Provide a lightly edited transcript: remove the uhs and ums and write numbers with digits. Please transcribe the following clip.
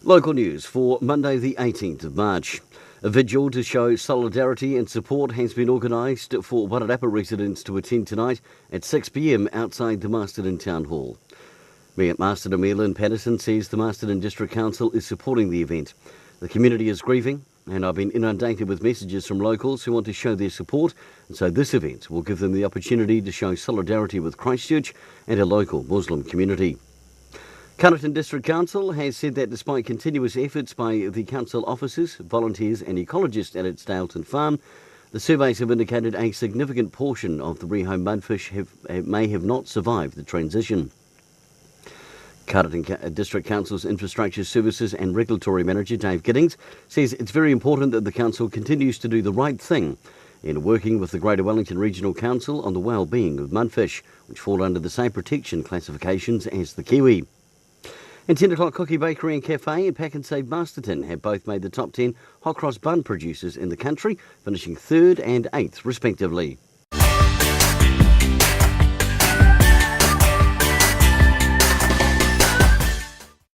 Local news for Monday the 18th of March. A vigil to show solidarity and support has been organised for Wairarapa residents to attend tonight at 6 p.m. outside the Masterton Town Hall. Mayor Masterton Lynn Patterson says the Masterton District Council is supporting the event. The community is grieving, and I've been inundated with messages from locals who want to show their support, and so this event will give them the opportunity to show solidarity with Christchurch and a local Muslim community. Carterton District Council has said that despite continuous efforts by the council officers, volunteers and ecologists at its Daleton farm, the surveys have indicated a significant portion of the rehome mudfish may have not survived the transition. Carterton District Council's Infrastructure Services and Regulatory Manager Dave Giddings says it's very important that the council continues to do the right thing in working with the Greater Wellington Regional Council on the well-being of mudfish, which fall under the same protection classifications as the kiwi. And 10 o'clock Cookie Bakery and Cafe and Pack and Save Masterton have both made the top 10 hot cross bun producers in the country, finishing 3rd and 8th respectively.